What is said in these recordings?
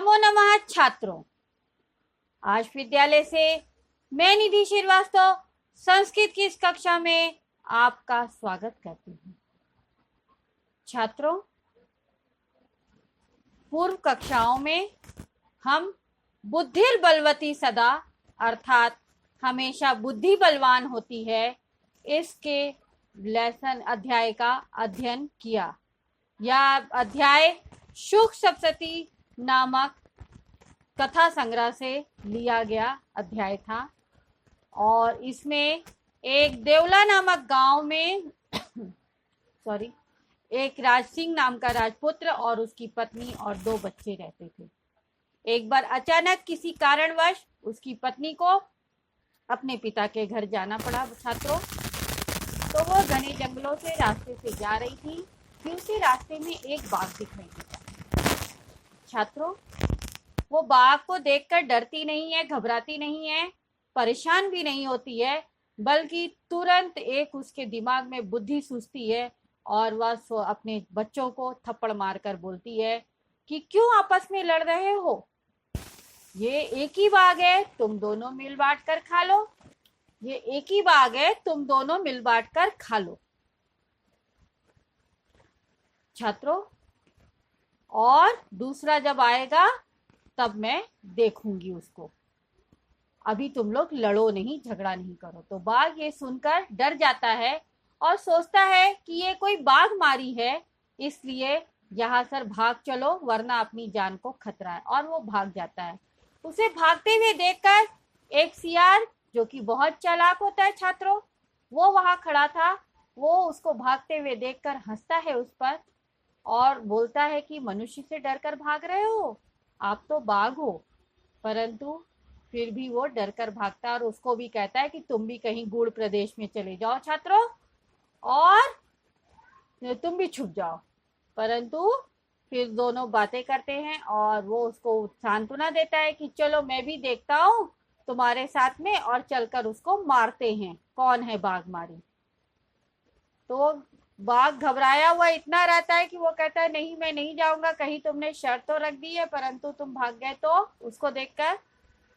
नमो नमः छात्रों। आज विद्यालय से मैं निधि श्रीवास्तव संस्कृत की इस कक्षा में आपका स्वागत करती हूँ। छात्रों, पूर्व कक्षाओं में हम बुद्धिर बलवती सदा अर्थात हमेशा बुद्धि बलवान होती है, इसके लेसन अध्याय का अध्ययन किया। यह अध्याय शुक सप्तशती नामक कथा संग्रह से लिया गया अध्याय था और इसमें एक देवला नामक गांव में एक राज सिंह नाम का राजपुत्र और उसकी पत्नी और 2 बच्चे रहते थे। एक बार अचानक किसी कारणवश उसकी पत्नी को अपने पिता के घर जाना पड़ा। छात्रों, तो वो घने जंगलों से रास्ते से जा रही थी कि उसे रास्ते में एक बाघ दिखाई दिया। छात्रों, वो बाघ को देखकर डरती नहीं है, घबराती नहीं है, परेशान भी नहीं होती है, बल्कि तुरंत एक उसके दिमाग में बुद्धि सूझती है और वह अपने बच्चों को थप्पड़ मारकर बोलती है कि क्यों आपस में लड़ रहे हो, ये एक ही बाघ है, तुम दोनों मिल बांट कर खा लो। ये एक ही बाघ है, तुम दोनों मिल बांट कर खा लो। छात्रों, और दूसरा जब आएगा तब मैं देखूंगी उसको, अभी तुम लोग लड़ो नहीं, झगड़ा नहीं करो। तो बाघ ये सुनकर डर जाता है और सोचता है कि ये कोई बाघ मारी है, इसलिए यहाँ से भाग चलो वरना अपनी जान को खतरा है, और वो भाग जाता है। उसे भागते हुए देखकर एक सियार जो कि बहुत चालाक होता है छात्रों, वो वहां खड़ा था। वो उसको भागते हुए देखकर हंसता है उस पर और बोलता है कि मनुष्य से डरकर भाग रहे हो, आप तो बाघ हो। परंतु फिर भी वो डरकर भागता है और उसको भी कहता है कि तुम भी कहीं गूढ़ प्रदेश में चले जाओ छात्रों और तुम भी छुप जाओ। परंतु फिर दोनों बातें करते हैं और वो उसको सांत्वना देता है कि चलो मैं भी देखता हूँ तुम्हारे साथ में, और चलकर उसको मारते हैं, कौन है बाघ मारी। तो बाघ घबराया हुआ इतना रहता है कि वो कहता है नहीं, मैं नहीं जाऊंगा, कहीं तुमने शर्त तो रख दी है परंतु तुम भाग गए। तो उसको देखकर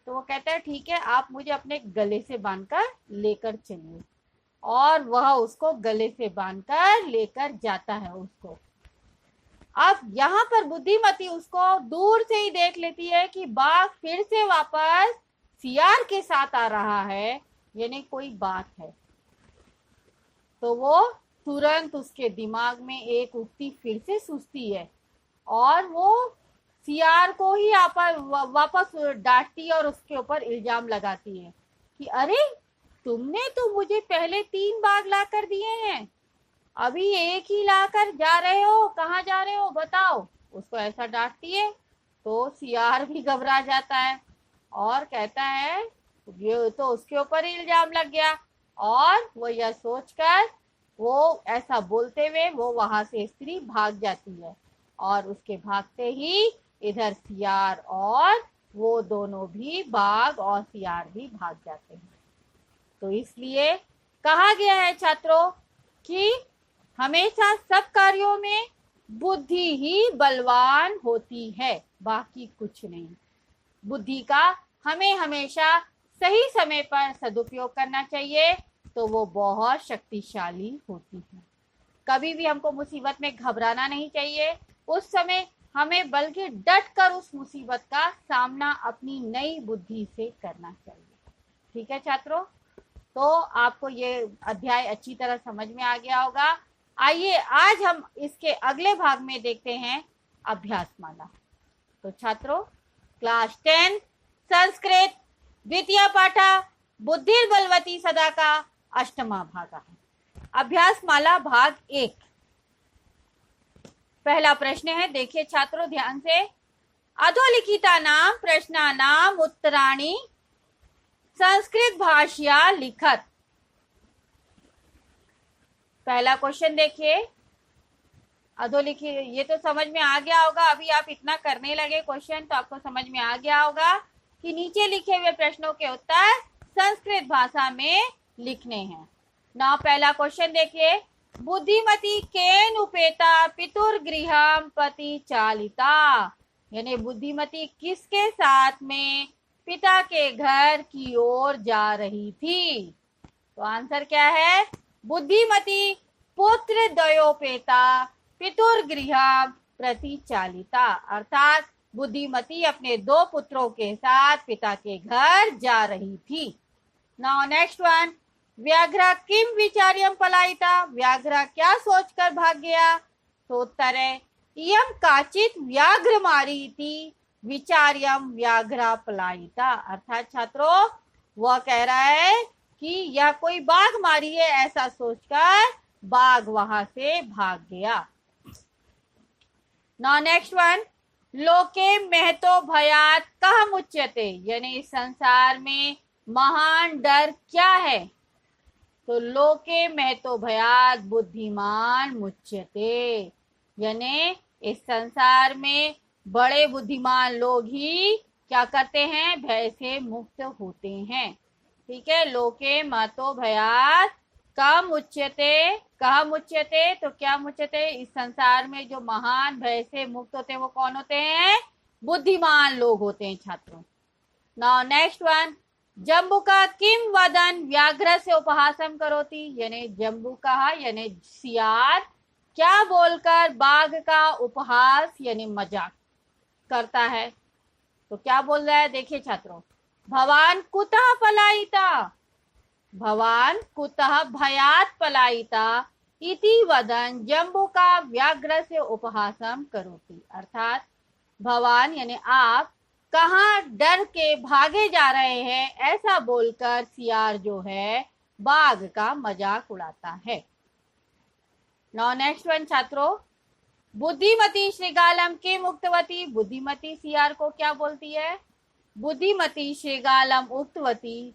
तो वो कहता है ठीक है, आप मुझे अपने गले से बांधकर लेकर चलिए, और वह उसको गले से बांधकर लेकर जाता है उसको। अब यहाँ पर बुद्धिमती उसको दूर से ही देख लेती है कि बाघ फिर से वापस सियार के साथ आ रहा है, यानी कोई बात है। तो वो तुरंत उसके दिमाग में एक उक्ति फिर से सूझती है और वो सियार को ही वापस डांटती है और उसके ऊपर इल्जाम लगाती है कि अरे तुमने तो मुझे पहले 3 बाघ ला कर दिए हैं, अभी एक ही लाकर जा रहे हो, कहाँ जा रहे हो बताओ। उसको ऐसा डांटती है तो सियार भी घबरा जाता है और कहता है ये तो उसके ऊपर ही इल्जाम लग गया, और वो यह सोचकर वो ऐसा बोलते हुए वो वहां से स्त्री भाग जाती है। और उसके भागते ही इधर सियार और वो दोनों भी, बाघ और सियार भी भाग जाते हैं। तो इसलिए कहा गया है छात्रों कि हमेशा सब कार्यों में बुद्धि ही बलवान होती है, बाकी कुछ नहीं। बुद्धि का हमें हमेशा सही समय पर सदुपयोग करना चाहिए, तो वो बहुत शक्तिशाली होती है। कभी भी हमको मुसीबत में घबराना नहीं चाहिए, उस समय हमें बल्कि डट कर उस मुसीबत का सामना अपनी नई बुद्धि से करना चाहिए। ठीक है छात्रों, तो आपको ये अध्याय अच्छी तरह समझ में आ गया होगा। आइए आज हम इसके अगले भाग में देखते हैं अभ्यासमाला। तो छात्रों, क्लास 10 संस्कृत द्वितीय पाठा बुद्धिर बलवती सदा का 8वां भाग है। अभ्यासमाला भाग 1। पहला प्रश्न है, देखिए छात्रों ध्यान से। अधोलिखिता नाम प्रश्नानाम उत्तराणि संस्कृत भाषया लिखत। पहला क्वेश्चन देखिए, अधोलिखित, ये तो समझ में आ गया होगा, अभी आप इतना करने लगे क्वेश्चन तो आपको समझ में आ गया होगा कि नीचे लिखे हुए प्रश्नों के उत्तर संस्कृत भाषा में लिखने हैं ना। पहला क्वेश्चन देखिए, बुद्धिमती केन उपेता पितुर्गृहम पति चालिता। यानी बुद्धिमती किसके साथ में पिता के घर की ओर जा रही थी? तो आंसर क्या है? बुद्धिमती पुत्र द्वयोपेता पितुर्गृह प्रतिचालिता, अर्थात बुद्धिमती अपने दो पुत्रों के साथ पिता के घर जा रही थी। नाउ नेक्स्ट वन, व्याघ्र किम विचार्यम पलायिता, व्याघ्र क्या सोचकर भाग गया? तो उत्तर है इयम काचित व्याघ्र मारी थी विचार्यम व्याघ्र पलायिता, अर्थात छात्रों वह कह रहा है कि यह कोई बाघ मारी है, ऐसा सोचकर बाघ वहां से भाग गया। नाउ नेक्स्ट वन, लोके महतो भयात कह मुच्यते, यानी इस संसार में महान डर क्या है? तो लोके महतो भयात बुद्धिमान मुच्यते, यानी इस संसार में बड़े बुद्धिमान लोग ही क्या करते हैं? भय से मुक्त होते हैं। ठीक है, लोके महतो भयात का मुच्यते, कहा मुच्यते, तो क्या मुच्यते? इस संसार में जो महान भय से मुक्त होते हैं वो कौन होते हैं? बुद्धिमान लोग होते हैं छात्रों। नाउ नेक्स्ट वन, जम्बुका किम वदन व्याघ्र से उपहासम करोती, यानी जम्बुका यानी सियार क्या बोलकर बाघ का उपहास यानी मजाक करता है? तो क्या बोल रहा है? देखिए छात्रों, भवान कुतः पलायिता, भवान कुतः भयात पलायिता इति वदन जम्बुका व्याघ्र से उपहासम करोती, अर्थात भवान यानी आप कहाँ डर के भागे जा रहे हैं, ऐसा बोलकर सियार जो है बाघ का मजाक उड़ाता है। नाउ नेक्स्ट वन छात्रों, बुद्धिमती श्रीगालम के मुक्तवती, बुद्धिमती सियार को क्या बोलती है? बुद्धिमती श्रीगालम उक्तवती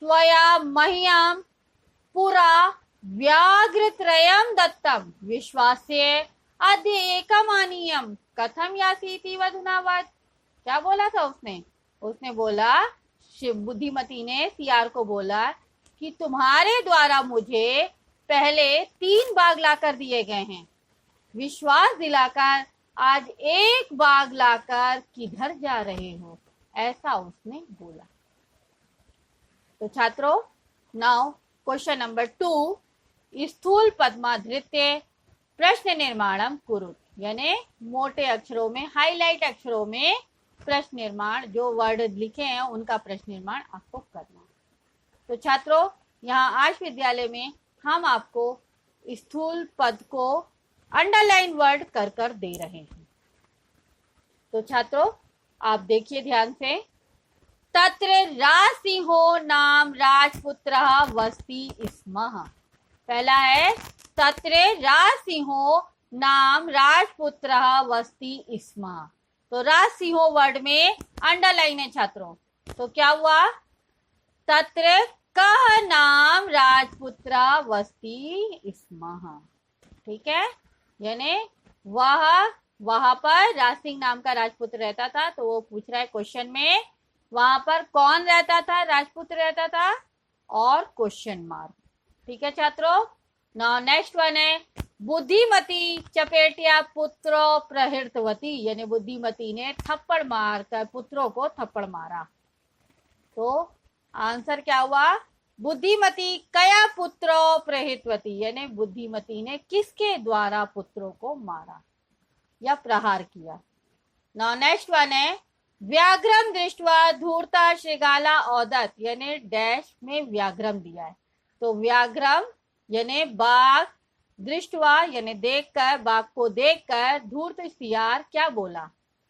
त्वया मह्यम पुरा व्याघ्रत्रयम दत्तम विश्वास्य अद्य एकमानीयम कथम यासीति वधुनावत। क्या बोला था उसने? उसने बोला, बुद्धिमती ने सियार को बोला कि तुम्हारे द्वारा मुझे पहले 3 बाघ लाकर दिए गए हैं, विश्वास दिलाकर आज 1 बाघ लाकर किधर जा रहे हो, ऐसा उसने बोला। तो छात्रों नाउ क्वेश्चन नंबर 2, स्थूल पद्माधृत्य प्रश्न निर्माणम कुरुत, यानी मोटे अक्षरों में हाईलाइट अक्षरों में प्रश्न निर्माण, जो वर्ड लिखे हैं उनका प्रश्न निर्माण आपको करना है। तो छात्रों यहाँ आज विद्यालय में हम आपको स्थूल पद को अंडरलाइन वर्ड कर कर दे रहे हैं। तो छात्रों आप देखिए ध्यान से, तत्र राजसिंहो नाम राजपुत्र वस्ति स्मः, पहला है तत्र राजसिंहो नाम राजपुत्र वस्ति स्मः, तो राजसिंहो वर्ड में अंडरलाइन है छात्रों। तो क्या हुआ? तत्र कह नाम राजपुत्र वस्ति स्मः, ठीक है, यानी वहां पर राज सिंह नाम का राजपुत्र रहता था। तो वो पूछ रहा है क्वेश्चन में वहां पर कौन रहता था? राजपुत्र रहता था और क्वेश्चन मार्क। ठीक है छात्रों। नाउ नेक्स्ट वन है बुद्धिमती चपेटिया पुत्रो प्रहृतवती, यानी बुद्धिमती ने थप्पड़ मारकर पुत्रों को थप्पड़ मारा। तो आंसर क्या हुआ? बुद्धिमती कया पुत्रो प्रहृतवती, यानी बुद्धिमती ने किसके द्वारा पुत्रों को मारा या प्रहार किया। नाउ नेक्स्ट वन है व्याघ्रम दृष्टवा धूर्ता श्रृगाला औदत, यानी डैश में व्याघ्रम दिया है। तो व्याघ्रम यानी बाघ, दृष्टवा यानी देखकर, बाघ को देखकर धूर्त सियार क्या बोला?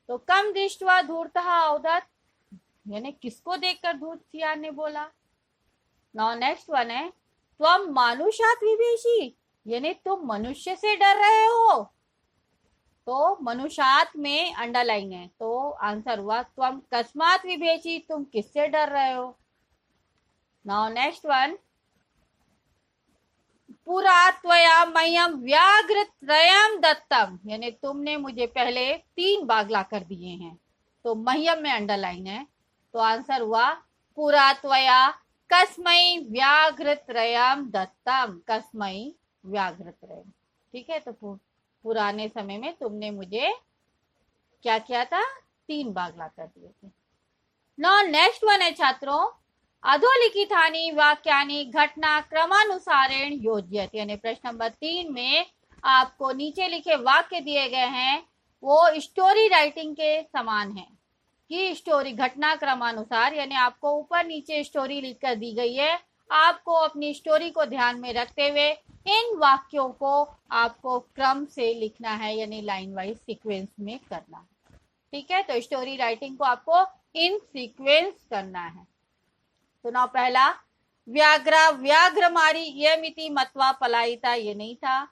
तो कम दृष्टवा धूर्तः औदत, यानी किसको देखकर धूर्त सियार ने बोला। नाउ नेक्स्ट वन है त्वम मानुषात विभेषी, यानी तुम मनुष्य से डर रहे हो। तो मनुष्यात में अंडरलाइन है, तो आंसर हुआ त्वम कस्मात विभेषी, तुम किससे डर रहे हो। नाउ नेक्स्ट वन पुरा त्वया मह्यम व्याघ्र त्रयम दत्तम, यानी तुमने मुझे पहले 3 बाघ लाकर दिए हैं। तो मह्यम में अंडरलाइन है, तो आंसर हुआ पुरा त्वया कस्मै व्याघ्र त्रयम दत्तम, कस्मै व्याघ्र त्रयम। ठीक है, तो पुराने समय में तुमने मुझे क्या किया था, 3 भाग ला कर दिए थे। नाउ नेक्स्ट वन है छात्रों, अधोलिखितानि वाक्यानि घटना क्रमानुसारेण योज्यते, यानी प्रश्न नंबर 3 में आपको नीचे लिखे वाक्य दिए गए हैं, वो स्टोरी राइटिंग के समान है कि स्टोरी घटना क्रमानुसार, यानी आपको ऊपर नीचे स्टोरी लिखकर दी गई है, आपको अपनी स्टोरी को ध्यान में रखते हुए इन वाक्यों को आपको क्रम से लिखना है, यानी लाइन वाइज सीक्वेंस में करना है। ठीक है, तो स्टोरी राइटिंग को आपको इन सीक्वेंस करना है। तो ना पहला, व्याघ्र मारी ये मिति मत्वा पलायिता, ये नहीं था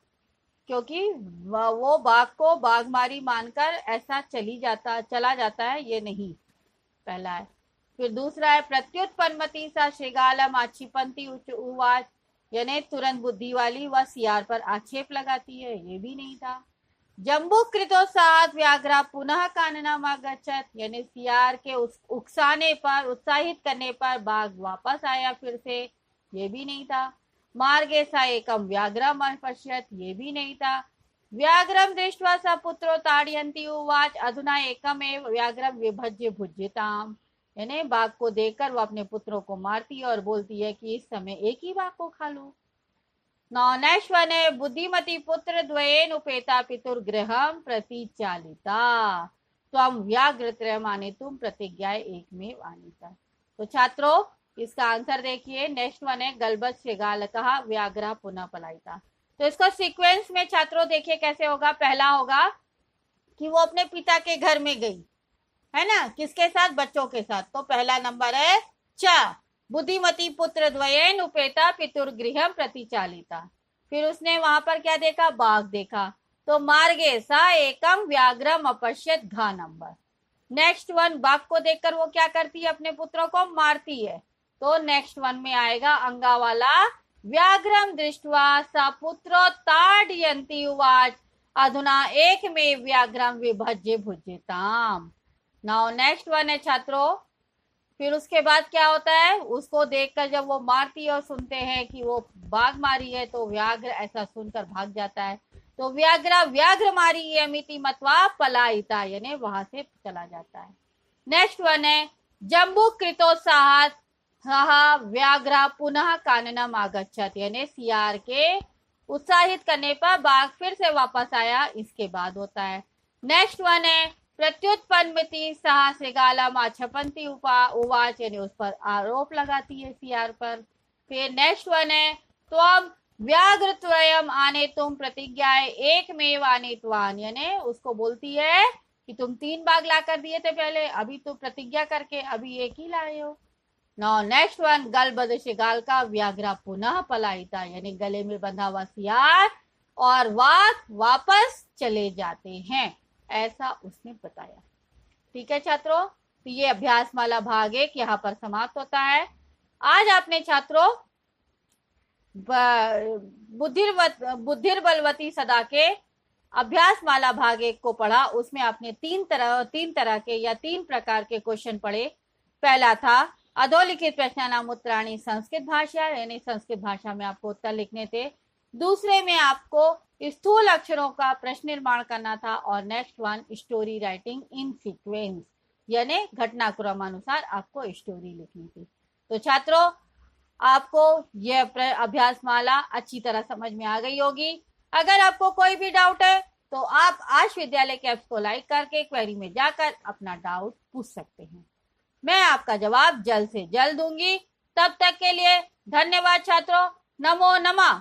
क्योंकि वो बाघ को बाघ मारी मानकर ऐसा चला जाता है, ये नहीं पहला है। फिर दूसरा है, प्रत्युत्पन्नमति सा श्रृगालम आक्षिपंती उवाच, यानी तुरंत बुद्धि वाली वह सियार पर आक्षेप लगाती है, ये भी नहीं था। जम्बू कृतोत्साहत व्याघ्रा पुनः काननमागच्छत, यानी सियार के उकसाने पर, उत्साहित करने पर बाघ वापस आया फिर से, ये भी नहीं था। मार्गे सा एकम व्याघ्रम पश्यत, ये भी नहीं था। व्याघ्रम दृष्ट्वा स पुत्रो ताड़यन्ति उवाच, अधुना एकम एव व्याघ्रम विभज्य भुज्यताम, यानी बाघ को देखकर वो अपने पुत्रों को मारती है और बोलती है कि इस समय एक ही बाघ को खा लो। Now next one है, बुद्धिमती पुत्र द्वयेन उपेता पितुर्गृहम प्रतिचालिता, त्वं व्याघ्रत्रयम् आनेतुं प्रतिज्ञाय एकमेव आनीता। तो छात्रों इसका आंसर देखिए, नेक्स्ट वन है, गलबत श्रृगालतः व्याघ्र पुनः पलायिता। तो इसका सीक्वेंस में छात्रों देखिए कैसे होगा। पहला होगा कि वो अपने पिता के घर में गई, है ना, किसके साथ, बच्चों के साथ। तो पहला नंबर है च, बुद्धिमती पुत्र द्वयेन उपेता पितुर्गृहम प्रतिचालिता। फिर उसने वहां पर क्या देखा, बाघ देखा। तो मार्गे सा एकम व्याघ्रम अपश्यत, घ नंबर। नेक्स्ट वन, बाघ को देखकर वो क्या करती है, अपने पुत्रों को मारती है। तो नेक्स्ट वन में आएगा अंगा वाला, व्याघ्रम दृष्ट्वा सा पुत्रो ताड़यन्ति उवाच, अधुना एक में व्याघ्रम विभज्य भुज्यताम। नाउ नेक्स्ट वन है छात्रों, फिर उसके बाद क्या होता है, उसको देखकर जब वो मारती है और सुनते हैं कि वो बाघ मारी है, तो व्याघ्र ऐसा सुनकर भाग जाता है। तो व्याघ्र मारी ये मिति मत्वा पलायिता, यानी वहां से चला जाता है। नेक्स्ट वन है, जम्बू कृतोत्साहत व्याघ्र पुनः काननम आगच्छत, यानी सियार के उत्साहित करने पर बाघ फिर से वापस आया, इसके बाद होता है। नेक्स्ट वन है, प्रत्युत्पन्नमति सह श्रृगालम आक्षिपन्ति उवाच, यानी उस पर आरोप लगाती है सियार पर। फिर नेक्स्ट वन है, त्वं व्याघ्रत्रयम् आनेतुं प्रतिज्ञाय एकमेव आनीतवान, यानी उसको बोलती है कि तुम 3 बाघ ला कर दिए थे पहले, अभी तो प्रतिज्ञा करके अभी एक ही लाए हो। नाउ नेक्स्ट वन, गलबद श्रृगाल का व्याघ्र पुनः पलायिता, यानी गले में बंधा हुआ सियार और बाघ वापस चले जाते हैं, ऐसा उसने बताया। ठीक है छात्रों, तो ये अभ्यास माला भाग 1 यहाँ पर समाप्त होता है। आज आपने छात्रों बुद्धिर्बलवती सदा के अभ्यास माला भाग 1 को पढ़ा। उसमें आपने तीन तरह के या 3 प्रकार के क्वेश्चन पढ़े। पहला था अधोलिखित प्रश्नानाम उत्तराणि संस्कृत भाषा, यानी संस्कृत भाषा में आपको उत्तर लिखने थे। दूसरे में आपको स्थूल अक्षरों का प्रश्न निर्माण करना था। और next one, story writing in sequence, यानी घटनाक्रमानुसार आपको स्टोरी लिखनी थी। तो छात्रों आपको यह अभ्यास माला अच्छी तरह समझ में आ गई होगी। अगर आपको कोई भी डाउट है तो आप आश विद्यालय के ऐप्स को लाइक करके क्वेरी में जाकर अपना डाउट पूछ सकते हैं। मैं आपका जवाब जल्द से जल्द दूंगी। तब तक के लिए धन्यवाद छात्रों। नमो नमः।